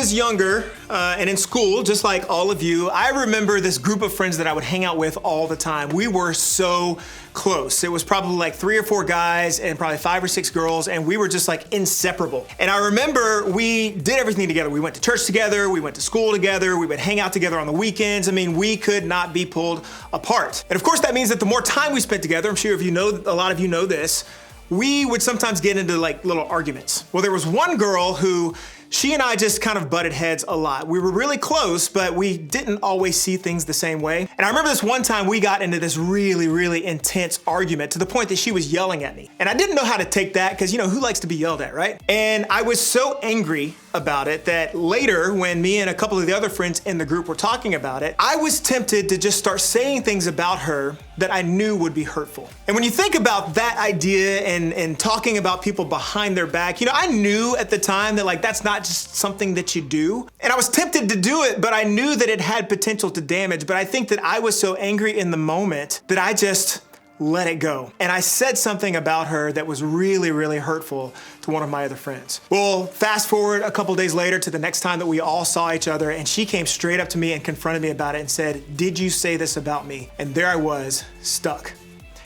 was younger and in school, just like all of you, I remember this group of friends that I would hang out with all the time. We were so close. It was probably like 3 or 4 guys and probably 5 or 6 girls, and we were just like inseparable. And I remember we did everything together. We went to church together, we went to school together, we would hang out together on the weekends. I mean, we could not be pulled apart. And of course, that means that the more time we spent together, I'm sure if you know, a lot of you know this, we would sometimes get into like little arguments. Well, there was one girl who she and I just kind of butted heads a lot. We were really close, but we didn't always see things the same way. And I remember this one time we got into this really intense argument to the point that she was yelling at me. And I didn't know how to take that because, you know, who likes to be yelled at, right? And I was so angry about it that later when me and a couple of the other friends in the group were talking about it, I was tempted to just start saying things about her that I knew would be hurtful. And when you think about that idea and talking about people behind their back, you know, I knew at the time that like that's not just something that you do. And I was tempted to do it, but I knew that it had potential to damage. But I think that I was so angry in the moment that I just let it go. And I said something about her that was really hurtful to one of my other friends. Well, fast forward a couple days later to the next time that we all saw each other, and she came straight up to me and confronted me about it and said, "Did you say this about me?" And there I was, stuck.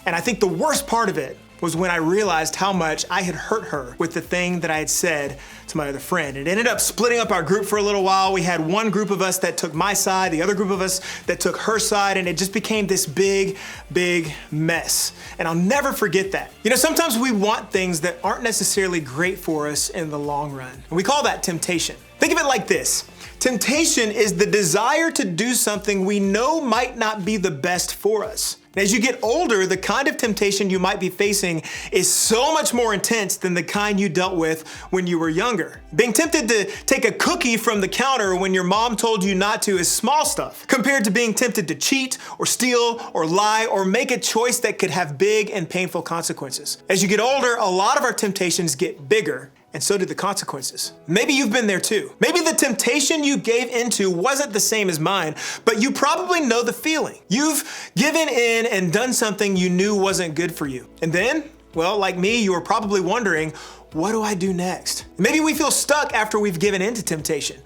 And I think the worst part of it was when I realized how much I had hurt her with the thing that I had said to my other friend. It ended up splitting up our group for a little while. We had one group of us that took my side, the other group of us that took her side, and it just became this big mess. And I'll never forget that. You know, sometimes we want things that aren't necessarily great for us in the long run. And we call that temptation. Think of it like this. Temptation is the desire to do something we know might not be the best for us. As you get older, the kind of temptation you might be facing is so much more intense than the kind you dealt with when you were younger. Being tempted to take a cookie from the counter when your mom told you not to is small stuff, compared to being tempted to cheat or steal or lie or make a choice that could have big and painful consequences. As you get older, a lot of our temptations get bigger, and so do the consequences. Maybe you've been there too. Maybe the temptation you gave into wasn't the same as mine, but you probably know the feeling. You've given in and done something you knew wasn't good for you. And then, well, like me, you were probably wondering, what do I do next? Maybe we feel stuck after we've given in to temptation.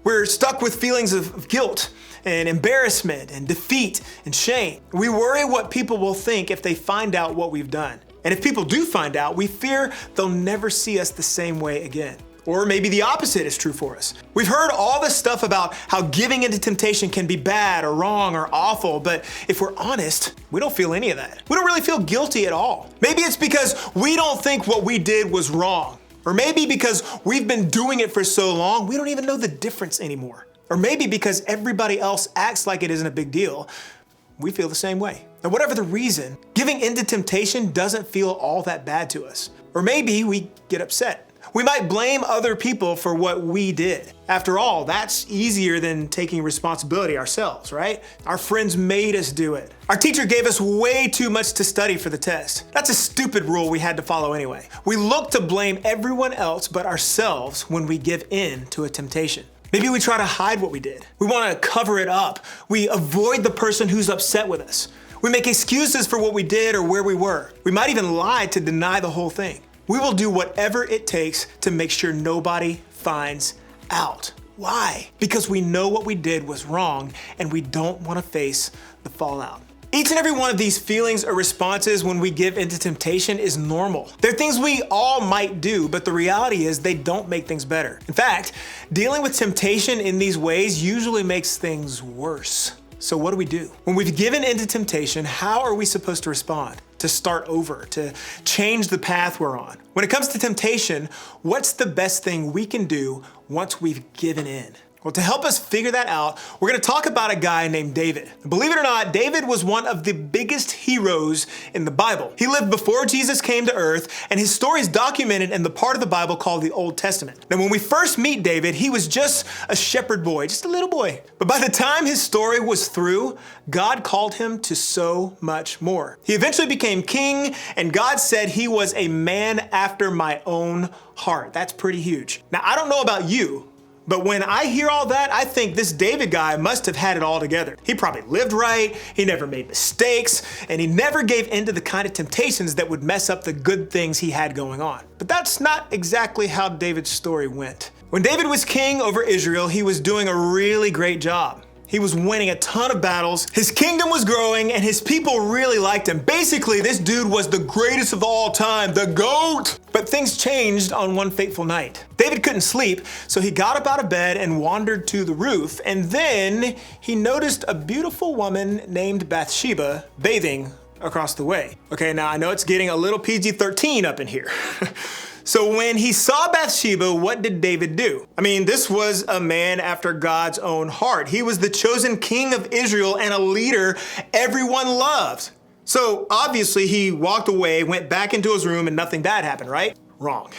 We're stuck with feelings of guilt and embarrassment and defeat and shame. We worry what people will think if they find out what we've done. And if people do find out, we fear they'll never see us the same way again. Or maybe the opposite is true for us. We've heard all this stuff about how giving into temptation can be bad or wrong or awful, but if we're honest, we don't feel any of that. We don't really feel guilty at all. Maybe it's because we don't think what we did was wrong. Or maybe because we've been doing it for so long, we don't even know the difference anymore. Or maybe because everybody else acts like it isn't a big deal, we feel the same way. And whatever the reason, giving into temptation doesn't feel all that bad to us. Or maybe we get upset. We might blame other people for what we did. After all, that's easier than taking responsibility ourselves, right? Our friends made us do it. Our teacher gave us way too much to study for the test. That's a stupid rule we had to follow anyway. We look to blame everyone else but ourselves when we give in to a temptation. Maybe we try to hide what we did. We want to cover it up. We avoid the person who's upset with us. We make excuses for what we did or where we were. We might even lie to deny the whole thing. We will do whatever it takes to make sure nobody finds out. Why? Because we know what we did was wrong and we don't want to face the fallout. Each and every one of these feelings or responses when we give into temptation is normal. They're things we all might do, but the reality is they don't make things better. In fact, dealing with temptation in these ways usually makes things worse. So what do we do? When we've given into temptation, how are we supposed to respond? To start over, to change the path we're on? When it comes to temptation, what's the best thing we can do once we've given in? Well, to help us figure that out, we're going to talk about a guy named David. Believe it or not, David was one of the biggest heroes in the Bible. He lived before Jesus came to earth, and his story is documented in the part of the Bible called the Old Testament. Now, when we first meet David, he was just a shepherd boy, just a little boy. But by the time his story was through, God called him to so much more. He eventually became king, and God said he was a man after my own heart. That's pretty huge. Now, I don't know about you, but when I hear all that, I think this David guy must have had it all together. He probably lived right, he never made mistakes, and he never gave in to the kind of temptations that would mess up the good things he had going on. But that's not exactly how David's story went. When David was king over Israel, he was doing a really great job. He was winning a ton of battles, his kingdom was growing, and his people really liked him. Basically, this dude was the greatest of all time, the GOAT! But things changed on one fateful night. David couldn't sleep, so he got up out of bed and wandered to the roof, and then he noticed a beautiful woman named Bathsheba bathing across the way. Okay, now I know it's getting a little PG-13 up in here. So when he saw Bathsheba, what did David do? I mean, this was a man after God's own heart. He was the chosen king of Israel and a leader everyone loved. So obviously he walked away, went back into his room, and nothing bad happened, right? Wrong.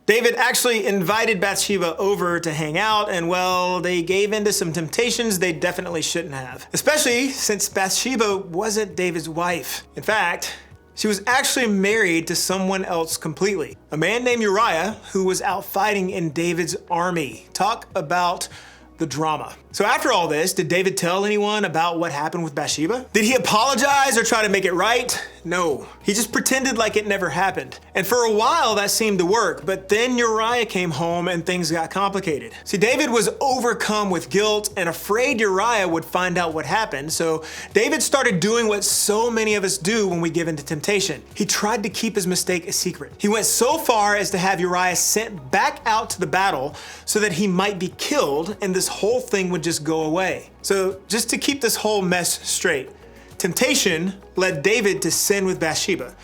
David actually invited Bathsheba over to hang out, and well, they gave into some temptations they definitely shouldn't have. Especially since Bathsheba wasn't David's wife. In fact, she was actually married to someone else completely. A man named Uriah who was out fighting in David's army. Talk about the drama. So after all this, did David tell anyone about what happened with Bathsheba? Did he apologize or try to make it right? No. He just pretended like it never happened. And for a while that seemed to work, but then Uriah came home and things got complicated. See, David was overcome with guilt and afraid Uriah would find out what happened, so David started doing what so many of us do when we give into temptation. He tried to keep his mistake a secret. He went so far as to have Uriah sent back out to the battle so that he might be killed and this whole thing would just go away. So just to keep this whole mess straight, temptation led David to sin with Bathsheba.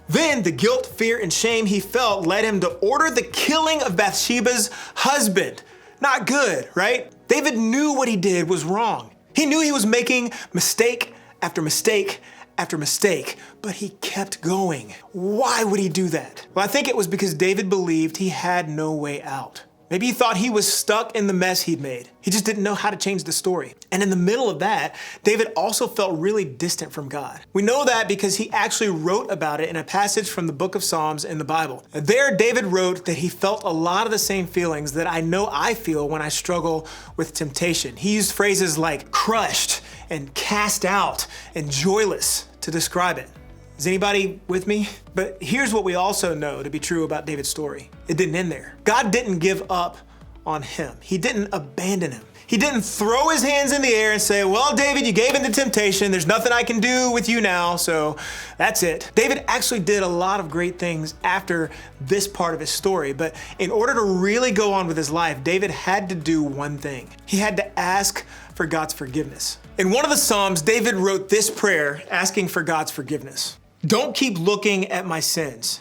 Then the guilt, fear, and shame he felt led him to order the killing of Bathsheba's husband. Not good, right? David knew what he did was wrong. He knew he was making mistake after mistake after mistake, but he kept going. Why would he do that? Well, I think it was because David believed he had no way out. Maybe he thought he was stuck in the mess he'd made. He just didn't know how to change the story. And in the middle of that, David also felt really distant from God. We know that because he actually wrote about it in a passage from the book of Psalms in the Bible. There, David wrote that he felt a lot of the same feelings that I know I feel when I struggle with temptation. He used phrases like crushed and cast out and joyless to describe it. Is anybody with me? But here's what we also know to be true about David's story. It didn't end there. God didn't give up on him. He didn't abandon him. He didn't throw his hands in the air and say, well, David, you gave in to temptation. There's nothing I can do with you now, so that's it. David actually did a lot of great things after this part of his story, but in order to really go on with his life, David had to do one thing. He had to ask for God's forgiveness. In one of the Psalms, David wrote this prayer asking for God's forgiveness. Don't keep looking at my sins.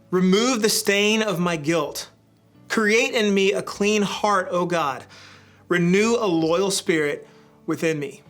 Remove the stain of my guilt. Create in me a clean heart, O God. Renew a loyal spirit within me.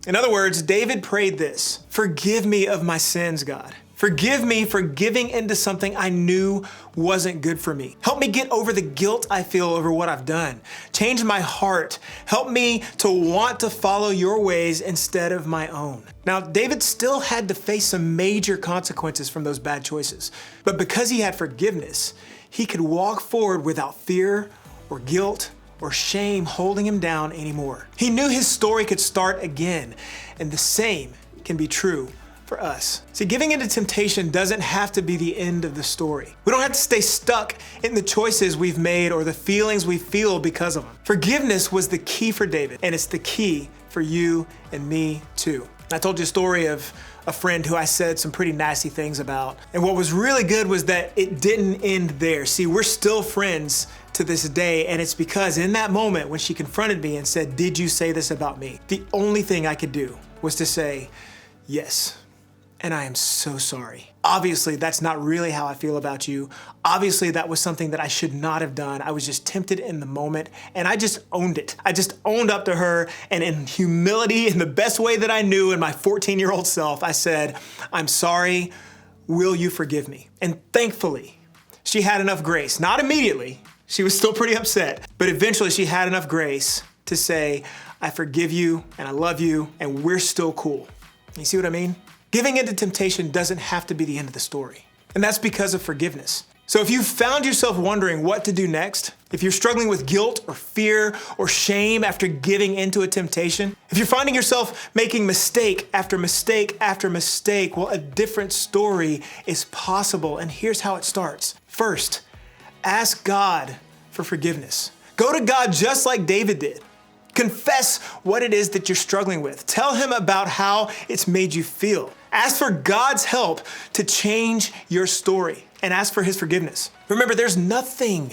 In other words, David prayed this: forgive me of my sins, God. Forgive me for giving into something I knew wasn't good for me. Help me get over the guilt I feel over what I've done. Change my heart. Help me to want to follow your ways instead of my own. Now, David still had to face some major consequences from those bad choices, but because he had forgiveness, he could walk forward without fear or guilt or shame holding him down anymore. He knew his story could start again, and the same can be true for us. See, giving into temptation doesn't have to be the end of the story. We don't have to stay stuck in the choices we've made or the feelings we feel because of them. Forgiveness was the key for David, and it's the key for you and me too. I told you a story of a friend who I said some pretty nasty things about. And what was really good was that it didn't end there. See, we're still friends to this day, and it's because in that moment when she confronted me and said, "Did you say this about me?" the only thing I could do was to say, "Yes. And I am so sorry. Obviously, that's not really how I feel about you. Obviously, that was something that I should not have done. I was just tempted in the moment, and I just owned it. I just owned up to her, and in humility, in the best way that I knew in my 14-year-old self, I said, I'm sorry. Will you forgive me?" And thankfully, she had enough grace. Not immediately. She was still pretty upset. But eventually, she had enough grace to say, I forgive you, and I love you, and we're still cool. You see what I mean? Giving into temptation doesn't have to be the end of the story. And that's because of forgiveness. So if you found yourself wondering what to do next, if you're struggling with guilt or fear or shame after giving into a temptation, if you're finding yourself making mistake after mistake after mistake, well, a different story is possible. And here's how it starts. First, ask God for forgiveness. Go to God just like David did. Confess what it is that you're struggling with. Tell him about how it's made you feel. Ask for God's help to change your story and ask for his forgiveness. Remember, there's nothing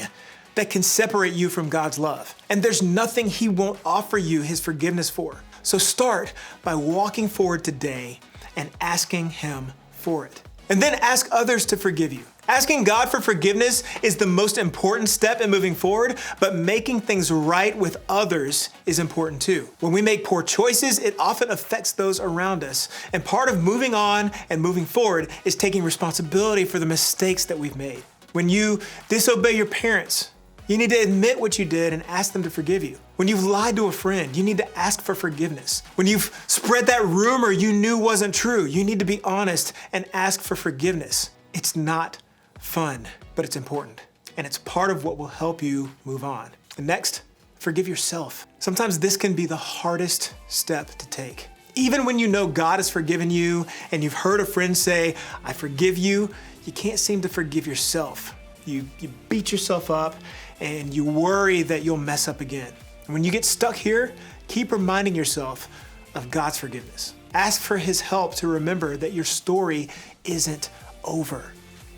that can separate you from God's love, and there's nothing he won't offer you his forgiveness for. So start by walking forward today and asking him for it. And then ask others to forgive you. Asking God for forgiveness is the most important step in moving forward, but making things right with others is important too. When we make poor choices, it often affects those around us. And part of moving on and moving forward is taking responsibility for the mistakes that we've made. When you disobey your parents, you need to admit what you did and ask them to forgive you. When you've lied to a friend, you need to ask for forgiveness. When you've spread that rumor you knew wasn't true, you need to be honest and ask for forgiveness. It's not fun, but it's important. And it's part of what will help you move on. And next, forgive yourself. Sometimes this can be the hardest step to take. Even when you know God has forgiven you and you've heard a friend say, I forgive you, you can't seem to forgive yourself. You beat yourself up and you worry that you'll mess up again. And when you get stuck here, keep reminding yourself of God's forgiveness. Ask for his help to remember that your story isn't over.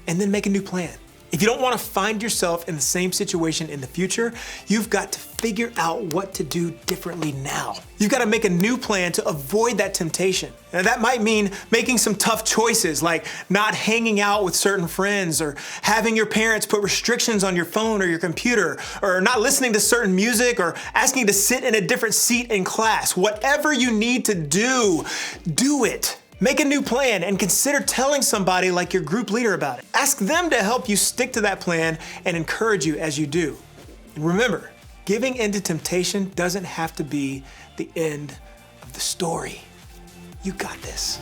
And then make a new plan. If you don't want to find yourself in the same situation in the future, you've got to figure out what to do differently now. You've got to make a new plan to avoid that temptation. And that might mean making some tough choices, like not hanging out with certain friends, or having your parents put restrictions on your phone or your computer, or not listening to certain music, or asking to sit in a different seat in class. Whatever you need to do, do it. Make a new plan and consider telling somebody like your group leader about it. Ask them to help you stick to that plan and encourage you as you do. And remember, giving in to temptation doesn't have to be the end of the story. You got this.